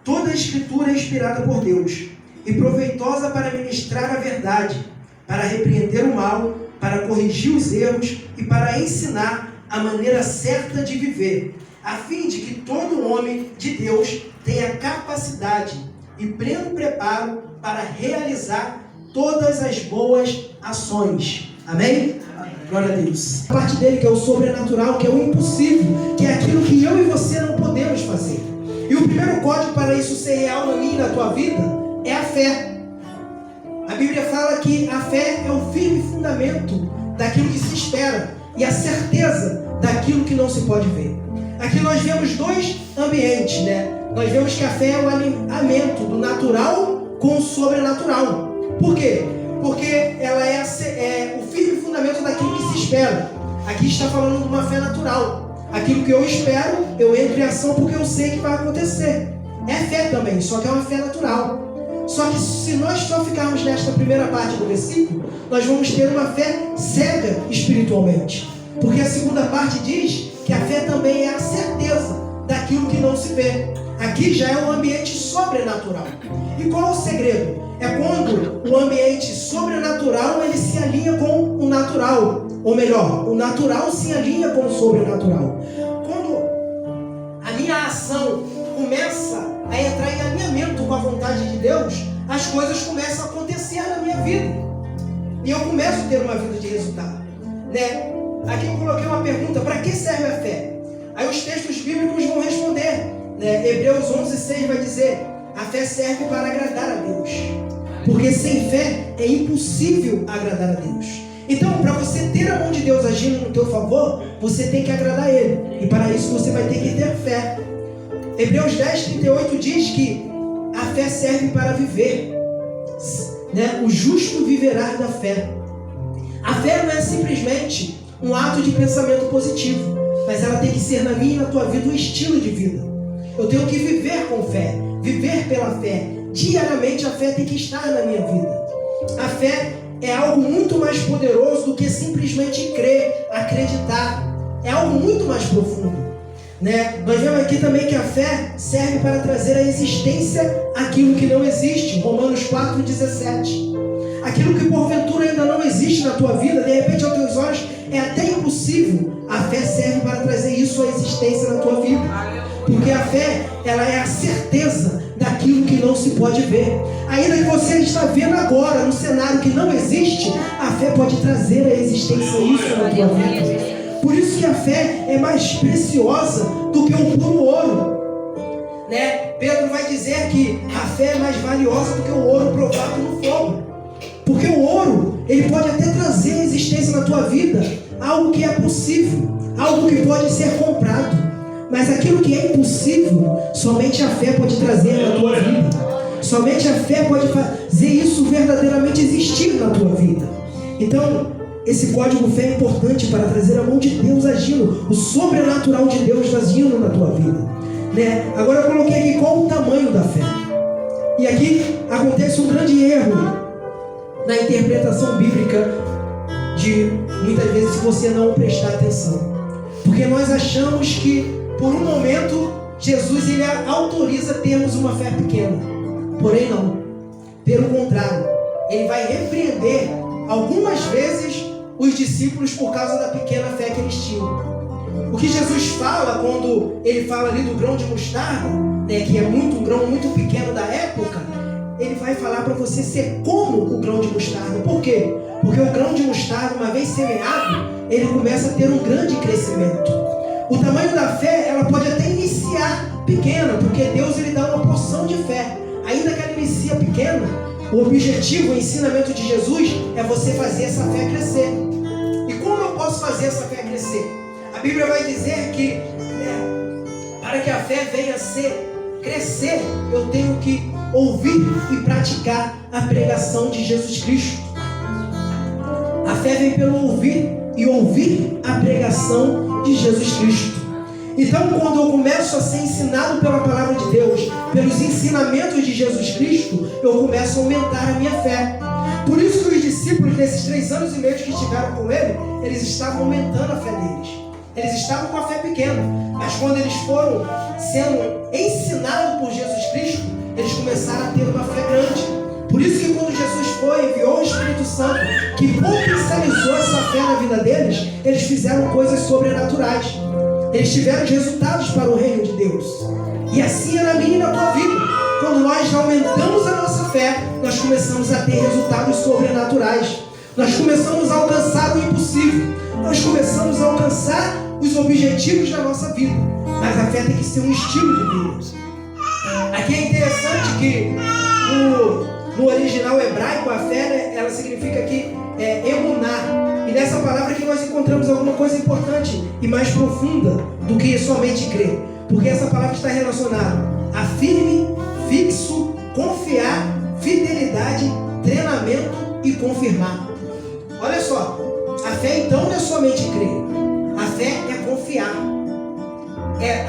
Toda a Escritura é inspirada por Deus e proveitosa para ministrar a verdade, para repreender o mal, para corrigir os erros e para ensinar a maneira certa de viver, a fim de que todo homem de Deus tenha capacidade e pleno preparo para realizar todas as boas ações. Amém? Glória a Deus. A parte dele que é o sobrenatural, que é o impossível, que é aquilo que eu e você não podemos fazer. E o primeiro código para isso ser real na minha e na tua vida é a fé. A Bíblia fala que a fé é o firme fundamento daquilo que se espera e a certeza daquilo que não se pode ver. Aqui nós vemos dois ambientes, né? Nós vemos que a fé é o alinhamento do natural com o sobrenatural. Por quê? Porque ela é o firme fundamento daquilo que se espera. Aqui está falando de uma fé natural. Aquilo que eu espero, eu entro em ação porque eu sei que vai acontecer. É fé também, só que é uma fé natural. Só que se nós só ficarmos nesta primeira parte do versículo, nós vamos ter uma fé cega espiritualmente. Porque a segunda parte diz que a fé também é a certeza daquilo que não se vê. Aqui já é um ambiente sobrenatural. E qual é o segredo? É quando o ambiente sobrenatural ele se alinha com o natural. Ou melhor, o natural se alinha com o sobrenatural. Quando a minha ação começa a entrar em alinhamento com a vontade de Deus, as coisas começam a acontecer na minha vida. E eu começo a ter uma vida de resultado. Né? Aqui eu coloquei uma pergunta: para que serve a fé? Aí os textos bíblicos vão responder. Né? Hebreus 11:6 vai dizer: a fé serve para agradar a Deus. Porque sem fé é impossível agradar a Deus. Então, para você ter a mão de Deus agindo no teu favor, você tem que agradar Ele. E para isso você vai ter que ter fé. Hebreus 10:38 diz que a fé serve para viver. Né? O justo viverá da fé. A fé não é simplesmente um ato de pensamento positivo, mas ela tem que ser na minha e na tua vida um estilo de vida. Eu tenho que viver com fé, viver pela fé. Diariamente a fé tem que estar na minha vida. A fé é algo muito mais poderoso do que simplesmente crer, acreditar. É algo muito mais profundo. Né? Nós vemos aqui também que a fé serve para trazer à existência aquilo que não existe. Romanos 4:17. Aquilo que porventura ainda não existe na tua vida, de repente aos teus olhos é até impossível. A fé serve para trazer isso à existência na tua vida. Porque a fé, ela é a certeza daquilo que não se pode ver. Ainda que você está vendo agora, no cenário que não existe, a fé pode trazer à existência isso na tua vida. Por isso que a fé é mais preciosa do que o puro ouro. Né? Pedro vai dizer que a fé é mais valiosa do que o ouro provado no fogo. Porque o ouro, ele pode até trazer à existência na tua vida algo que é possível, algo que pode ser comprado. Mas aquilo que é impossível, somente a fé pode trazer na tua vida. Somente a fé pode fazer isso verdadeiramente existir na tua vida. Então, esse código fé é importante para trazer a mão de Deus agindo, o sobrenatural de Deus agindo na tua vida. Né? Agora eu coloquei aqui qual o tamanho da fé. E aqui acontece um grande erro na interpretação bíblica de muitas vezes se você não prestar atenção. Porque nós achamos que por um momento Jesus ele autoriza termos uma fé pequena. Porém não. Pelo contrário, ele vai repreender algumas vezes os discípulos por causa da pequena fé que eles tinham. O que Jesus fala quando ele fala ali do grão de mostarda, né, que é um grão muito pequeno da época, ele vai falar para você ser como o grão de mostarda. Por quê? Porque o grão de mostarda, uma vez semeado, ele começa a ter um grande crescimento. O tamanho da fé, ela pode até iniciar pequena, porque Deus ele dá uma porção de fé. Ainda que ela inicie pequena, o objetivo, o ensinamento de Jesus é você fazer essa fé crescer. E como eu posso fazer essa fé crescer? A Bíblia vai dizer que para que a fé venha a crescer, eu tenho que ouvir e praticar a pregação de Jesus Cristo. A fé vem pelo ouvir e ouvir a pregação de Jesus Cristo. Então, quando eu começo a ser ensinado pela palavra de Deus, pelos ensinamentos de Jesus Cristo, eu começo a aumentar a minha fé. Por isso que os discípulos, nesses 3 anos e meio que estiveram com ele, eles estavam aumentando a fé deles. Eles estavam com a fé pequena, mas quando eles foram sendo ensinados por Jesus Cristo, deles, eles fizeram coisas sobrenaturais. Eles tiveram resultados para o reino de Deus. E assim é na minha e na tua vida. Quando nós aumentamos a nossa fé, nós começamos a ter resultados sobrenaturais. Nós começamos a alcançar o impossível. Nós começamos a alcançar os objetivos da nossa vida. Mas a fé tem que ser um estilo de vida. Aqui é interessante que no original hebraico, a fé, ela significa aqui emuná. E nessa palavra aqui nós encontramos alguma coisa importante e mais profunda do que somente crer. Porque essa palavra está relacionada a firme, fixo, confiar, fidelidade, treinamento e confirmar. Olha só, a fé então não é somente crer. A fé é confiar.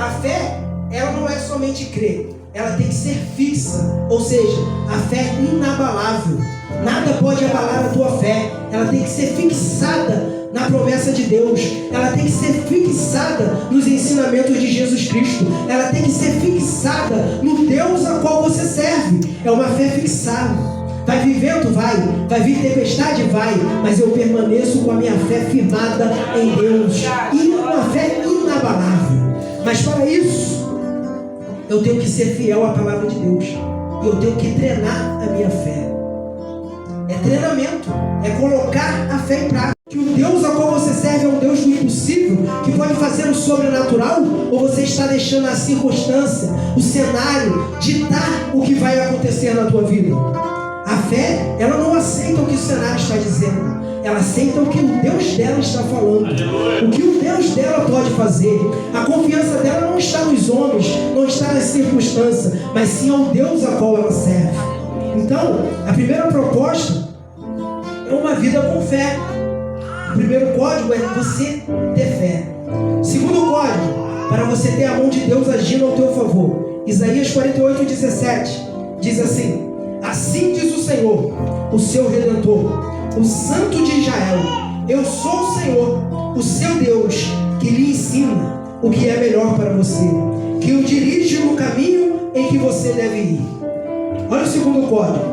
A fé, ela não é somente crer. Ela tem que ser fixa, ou seja, a fé é inabalável. Nada pode abalar a tua fé. Ela tem que ser fixada na promessa de Deus. Ela tem que ser fixada nos ensinamentos de Jesus Cristo. Ela tem que ser fixada no Deus a qual você serve. É uma fé fixada. Vai vir vento? Vai vir tempestade? Vai. Mas eu permaneço com a minha fé firmada em Deus. E uma fé inabalável. Mas para isso, eu tenho que ser fiel à palavra de Deus. E eu tenho que treinar a minha fé. É treinamento. É colocar a fé em prática. Que o Deus a qual você serve é um Deus do impossível, que pode fazer o sobrenatural, ou você está deixando a circunstância, o cenário, ditar o que vai acontecer na tua vida? A fé, ela não aceita o que o cenário está dizendo. Ela aceita o que o Deus dela está falando. Aleluia. O que o Deus dela pode fazer. A confiança dela não está nos homens, não está nas circunstâncias, mas sim ao Deus a qual ela serve. Então, a primeira proposta é uma vida com fé. O primeiro código é você ter fé. O segundo código, para você ter a mão de Deus agindo ao teu favor. Isaías 48:17 diz assim: assim diz o Senhor, o seu Redentor, o Santo de Israel: eu sou o Senhor, o seu Deus, que lhe ensina o que é melhor para você, que o dirige no caminho em que você deve ir. Olha o segundo código.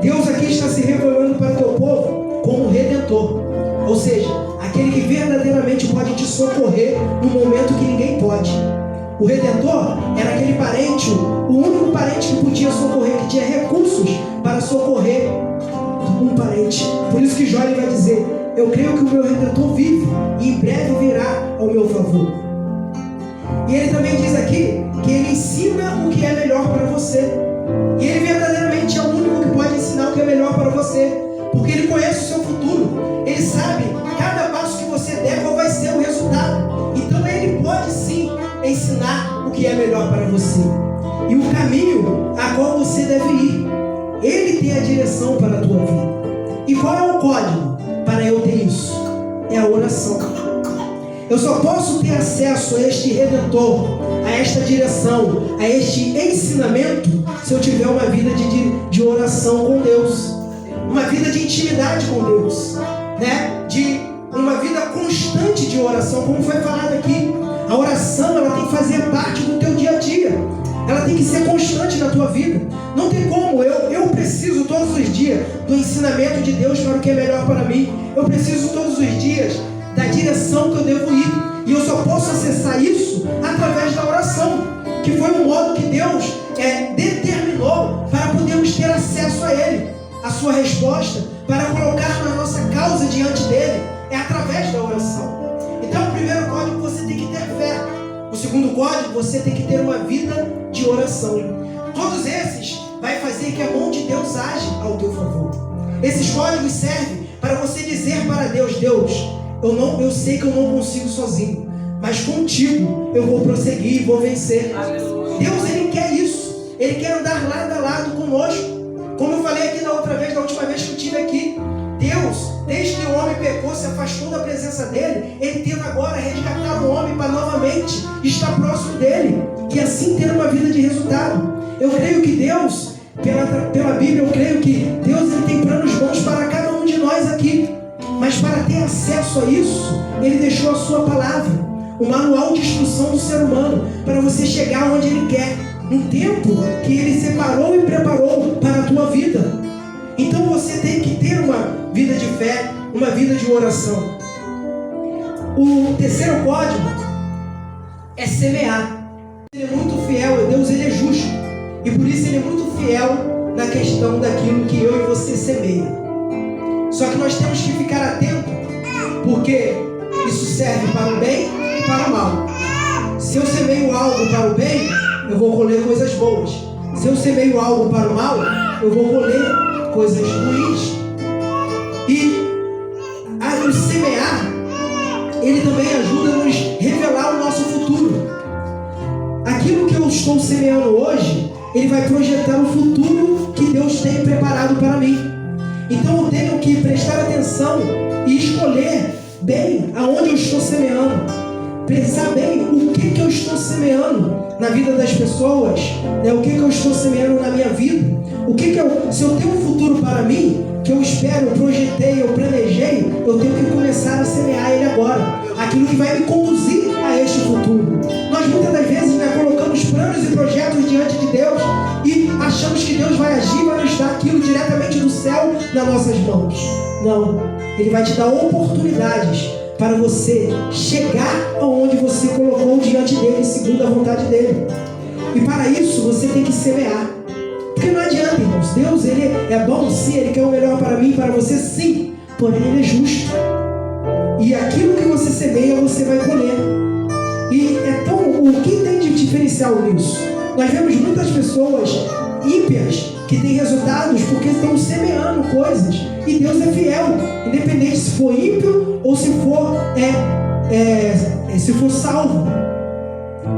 Deus aqui está se revelando para o teu povo como Redentor. Ou seja, aquele que verdadeiramente pode te socorrer no momento que ninguém pode. O Redentor era aquele parente, o único parente que podia socorrer, que tinha recursos para socorrer um parente. Por isso que Jó vai dizer: eu creio que o meu Redentor vive e em breve virá ao meu favor. E ele também diz aqui que ele ensina o que é melhor para você. E ele verdadeiramente é o único que pode ensinar o que é melhor para você, porque ele conhece o seu futuro. Ele sabe cada passo que você der qual vai ser o resultado. Então ele pode sim ensinar o que é melhor para você e o caminho a qual você deve ir. Ele tem a direção para a tua vida. E qual é o código para eu ter isso? É a oração. Eu só posso ter acesso a este Redentor, a esta direção, a este ensinamento, se eu tiver uma vida de oração com Deus, uma vida de intimidade com Deus, né? De uma vida constante de oração, como foi falado aqui. A oração, ela tem que fazer parte do teu dia a dia. Ela tem que ser constante na tua vida. Não tem como, eu preciso todos os dias do ensinamento de Deus para o que é melhor para mim. Eu preciso todos os dias da direção que eu devo ir. E eu só posso acessar isso através da oração, que foi o modo que Deus determinou para podermos ter acesso a Ele, a sua resposta, para colocar na nossa causa diante dEle, é através da oração. Então, o primeiro código, você tem que ter fé. O segundo código, você tem que ter uma vida de oração. Todos esses vai fazer que a mão de Deus age ao teu favor. Esses códigos servem para você dizer para Deus: Deus, eu sei que eu não consigo sozinho, mas contigo eu vou prosseguir e vou vencer. Aleluia. Deus, Ele quer isso. Ele quer andar lado a lado conosco. Como eu falei aqui da última vez que eu estive aqui, Deus, desde que o homem pecou, se afastou da presença dele, Ele tenta agora resgatar o homem para novamente estar próximo dele, e assim ter uma vida de resultado. Eu creio que Deus, pela Bíblia, eu creio que Deus, Ele tem planos bons para cada um de nós aqui. Mas para ter acesso a isso, Ele deixou a sua palavra, o manual de instrução do ser humano, para você chegar onde Ele quer, um tempo que Ele separou e preparou para a tua vida. Então você tem que ter uma vida de fé, uma vida de oração. O terceiro código é semear. Ele é muito fiel, Deus ele é justo. E por isso ele é muito fiel na questão daquilo que eu e você semeia. Só que nós temos que ficar atento, porque isso serve para o bem e para o mal. Se eu semeio algo para o bem, eu vou colher coisas boas. Se eu semeio algo para o mal, eu vou colher coisas ruins. E o semear, ele também ajuda a nos revelar o nosso futuro. Aquilo que eu estou semeando hoje, ele vai projetar o futuro que Deus tem preparado para mim. Então eu tenho que prestar atenção e escolher bem aonde eu estou semeando. Pensar bem o que eu estou semeando na vida das pessoas, né? O que eu estou semeando na minha vida. Se eu tenho um futuro para mim, que eu espero, eu projetei, eu planejei, eu tenho que começar a semear ele agora. Aquilo que vai me conduzir a este futuro. Nós muitas das vezes colocamos planos e projetos diante de Deus e achamos que Deus vai agir, vai nos dar aquilo diretamente do céu nas nossas mãos. Não, Ele vai te dar oportunidades para você chegar aonde você colocou diante dele, segundo a vontade dele. E para isso você tem que semear. Porque não adianta, irmãos. Deus ele é bom, sim, Ele quer o melhor para mim e para você, sim. Porém Ele é justo. E aquilo que você semeia, você vai colher. E então, o que tem de diferencial nisso? Nós vemos muitas pessoas ímpias que têm resultados porque estão semeando coisas. E Deus é fiel, independente se for ímpio ou se for salvo.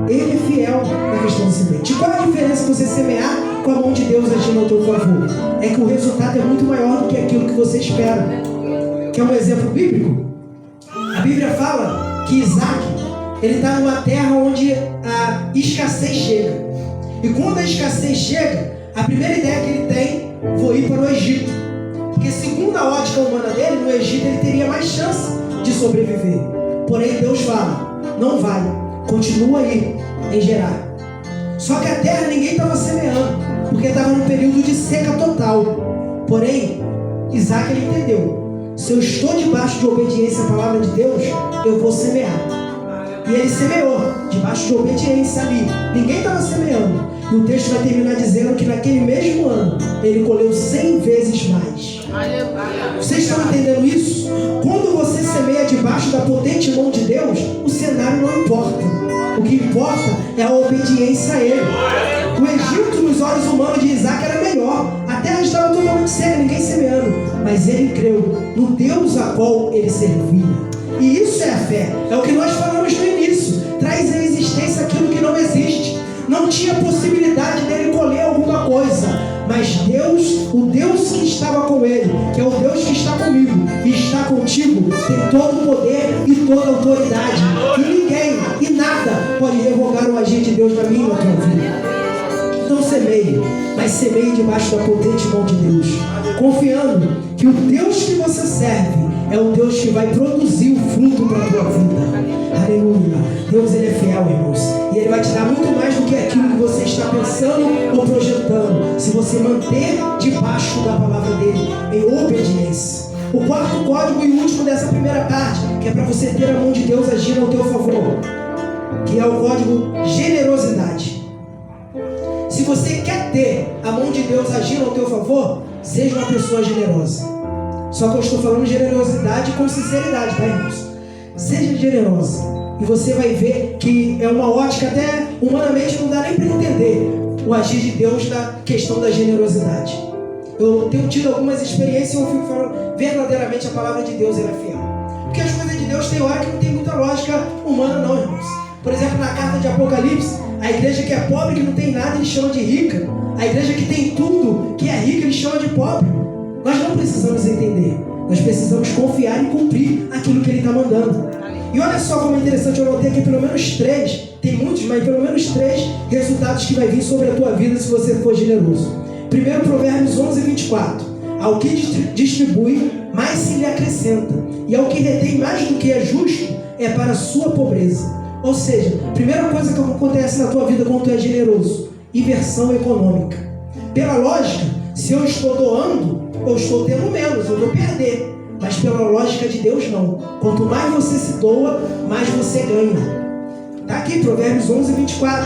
Ele é fiel na questão de semente. Qual é a diferença de você semear com a mão de Deus agindo ao teu favor? É que o resultado é muito maior do que aquilo que você espera. Quer um exemplo bíblico? A Bíblia fala que Isaac, ele está numa terra onde a escassez chega. E quando a escassez chega, a primeira ideia que ele tem foi ir para o Egito. Porque segundo a ótica humana dele, no Egito ele teria mais chance de sobreviver. Porém Deus fala, não vai, continua aí em Gerar. Só que a terra ninguém estava semeando, porque estava num período de seca total. Porém, Isaac ele entendeu, se eu estou debaixo de obediência à palavra de Deus, eu vou semear. E ele semeou, debaixo de obediência ali. Ninguém estava semeando. E o texto vai terminar dizendo que naquele mesmo ano, ele colheu 100 vezes mais. Vocês estão entendendo isso? Quando você semeia debaixo da potente mão de Deus, o cenário não importa. O que importa é a obediência a Ele. O Egito, nos olhos humanos de Isaac, era melhor. A terra estava totalmente seca, ninguém semeando. Mas ele creu no Deus a qual ele servia. E isso é a fé. É o que nós falamos no início. Traz à existência aquilo que não existe. Não tinha possibilidade dele colher alguma coisa. Mas Deus, o Deus que estava com ele, que é o Deus que está comigo e está contigo, tem todo o poder e toda a autoridade. E ninguém e nada pode revogar o agir de Deus na minha e na tua vida. Não semeie, mas semeie debaixo da potente mão de Deus, confiando que o Deus que você serve é o Deus que vai produzir o fruto para a tua vida. Aleluia. Deus ele é fiel, irmãos, e Ele vai te dar muito mais do que aquilo que você está pensando ou projetando, se você manter debaixo da palavra dele, em obediência. O quarto código e último dessa primeira parte, que é para você ter a mão de Deus agindo ao teu favor, que é o código generosidade. Se você quer ter a mão de Deus agindo ao teu favor, seja uma pessoa generosa. Só que eu estou falando generosidade com sinceridade, tá, irmãos? Seja generosa. E você vai ver que é uma ótica até humanamente não dá nem para entender o agir de Deus na questão da generosidade. Eu tenho tido algumas experiências e eu fico falando verdadeiramente a palavra de Deus ela é fiel. Porque as coisas de Deus tem hora que não tem muita lógica humana não, irmãos. Por exemplo, na carta de Apocalipse, a igreja que é pobre, que não tem nada, ele chama de rica. A igreja que tem tudo, que é rica, ele chama de pobre. Nós não precisamos entender. Nós precisamos confiar e cumprir aquilo que ele está mandando. E olha só como é interessante, eu notei aqui pelo menos 3, tem muitos, mas pelo menos 3 resultados que vai vir sobre a tua vida se você for generoso. Primeiro, Provérbios 11:24. Ao que distribui, mais se lhe acrescenta. E ao que retém mais do que é justo, é para a sua pobreza. Ou seja, primeira coisa que acontece na tua vida quando tu é generoso, inversão econômica. Pela lógica, se eu estou doando, eu estou tendo menos, eu vou perder. Mas pela lógica de Deus, não. Quanto mais você se doa, mais você ganha. Está aqui, Provérbios 11, 24.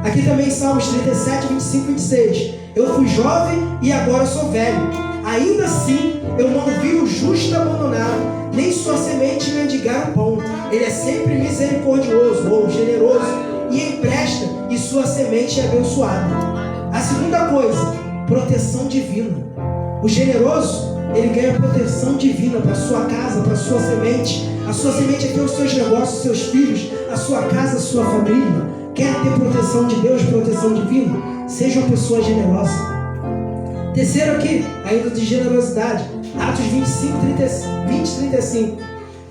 Aqui também Salmos 37, 25 e 26. Eu fui jovem e agora sou velho. Ainda assim, eu não vi o justo abandonado, nem sua semente mendigar o pão. Ele é sempre misericordioso ou generoso e empresta, e sua semente é abençoada. A segunda coisa, proteção divina. O generoso, ele ganha proteção divina para a sua casa, para a sua semente. A sua semente aqui é os seus negócios, seus filhos, a sua casa, a sua família. Quer ter proteção de Deus, proteção divina? Seja uma pessoa generosa. Terceiro aqui, ainda de generosidade, Atos 20, 35.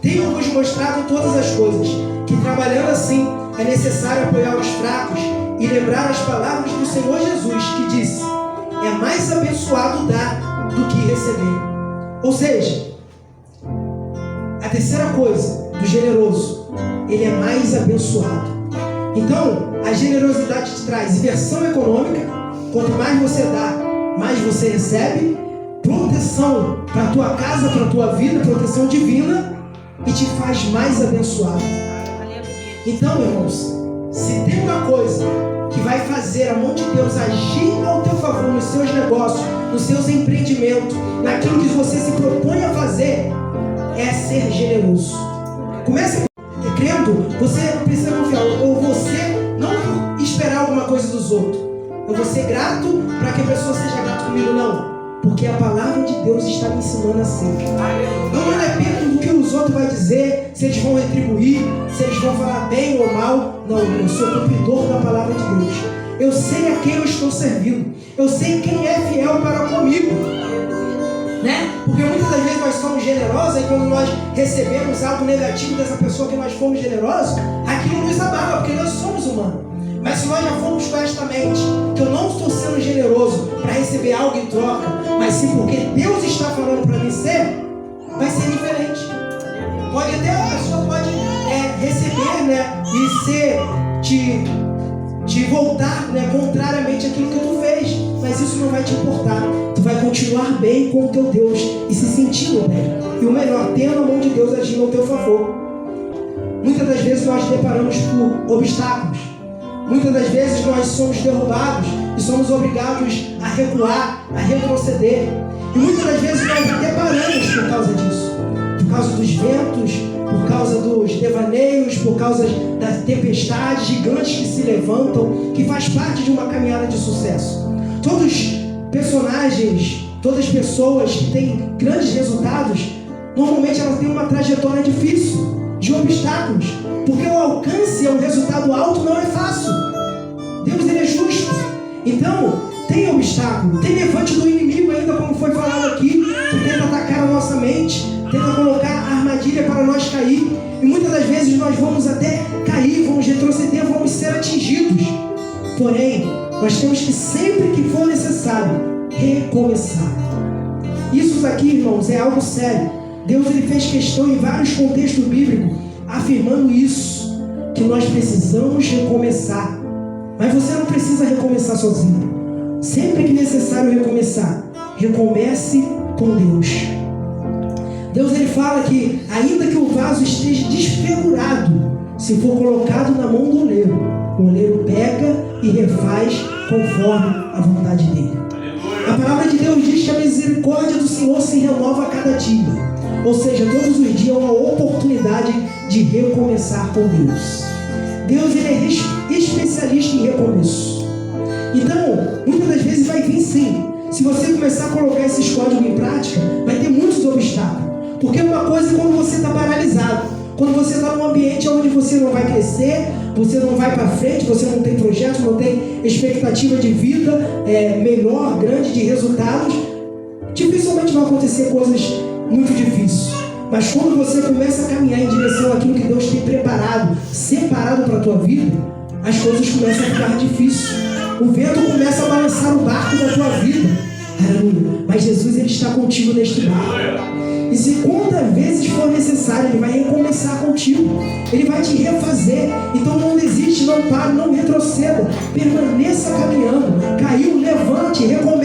Tenho-vos mostrado todas as coisas, que trabalhando assim é necessário apoiar os fracos e lembrar as palavras do Senhor Jesus, que disse: é mais abençoado dar do que receber. Ou seja, a terceira coisa do generoso, ele é mais abençoado. Então, a generosidade te traz inversão econômica. Quanto mais você dá, mais você recebe. Proteção para a tua casa, para a tua vida, proteção divina, e te faz mais abençoado. Então, irmãos, se tem uma coisa que vai fazer a mão de Deus agir ao teu favor nos seus negócios, nos seus empreendimentos, naquilo que você se propõe a fazer, é ser generoso. Comece crendo. Você precisa confiar, ou você não esperar alguma coisa dos outros. Eu vou ser grato para que a pessoa seja grata comigo, não. Porque a palavra de Deus está me ensinando assim. Não depende do que os outros vão dizer, se eles vão retribuir, se eles vão falar bem ou mal. Não, eu sou cumpridor da palavra de Deus. Eu sei a quem eu estou servindo. Eu sei quem é fiel para comigo. Né? Porque muitas das vezes nós somos generosos, e quando nós recebemos algo negativo dessa pessoa que nós fomos generosos, aquilo nos abala, porque nós somos humanos. Mas se nós já fomos com esta mente, que eu não estou sendo generoso para receber algo em troca, mas sim porque Deus está falando para mim ser, vai ser diferente. Pode até a pessoa pode receber, né, e ser te voltar, né, contrariamente àquilo que tu fez, mas isso não vai te importar. Tu vai continuar bem com o teu Deus e se sentindo bem. E o melhor, tendo a mão de Deus agindo ao teu favor. Muitas das vezes nós deparamos por obstáculos. Muitas das vezes nós somos derrubados e somos obrigados a recuar, a retroceder. E muitas das vezes nós deparamos por causa disso. Por causa dos ventos, por causa dos devaneios, por causa das tempestades gigantes que se levantam, que faz parte de uma caminhada de sucesso. Todos personagens, todas pessoas que têm grandes resultados, normalmente elas têm uma trajetória difícil, de obstáculos, porque o alcance a um resultado alto não é fácil. Deus, ele é justo. Então, tem obstáculo, tem levante do inimigo ainda, como foi falado aqui, que tenta atacar a nossa mente, tenta colocar a armadilha para nós cair, e muitas das vezes nós vamos até cair, vamos retroceder, vamos ser atingidos. Porém, nós temos que, sempre que for necessário, recomeçar. Isso aqui, irmãos, é algo sério. Deus, ele fez questão em vários contextos bíblicos, afirmando isso, que nós precisamos recomeçar. Mas você não precisa recomeçar sozinho. Sempre que necessário recomeçar, recomece com Deus. Deus, ele fala que ainda que o vaso esteja desfigurado, se for colocado na mão do oleiro, o oleiro pega e refaz conforme a vontade dele. A palavra de Deus diz que a misericórdia do Senhor se renova a cada dia. Ou seja, todos os dias é uma oportunidade de recomeçar com Deus. Deus, ele é especialista em recomeço. Então, muitas das vezes vai vir sim. Se você começar a colocar esses códigos em prática, vai ter muitos obstáculos. Porque uma coisa é quando você está paralisado. Quando você está num ambiente onde você não vai crescer, você não vai para frente, você não tem projeto, não tem expectativa de vida melhor, grande, de resultados, dificilmente vão acontecer coisas muito difíceis. Mas quando você começa a caminhar em direção àquilo que Deus tem preparado, separado para a tua vida, as coisas começam a ficar difíceis. O vento começa a balançar o barco da tua vida. Aleluia. Mas Jesus, ele está contigo neste barco. E se quantas vezes for necessário, ele vai recomeçar contigo. Ele vai te refazer. Então não desiste, não pare, não retroceda. Permaneça caminhando. Caiu, levante, recomece.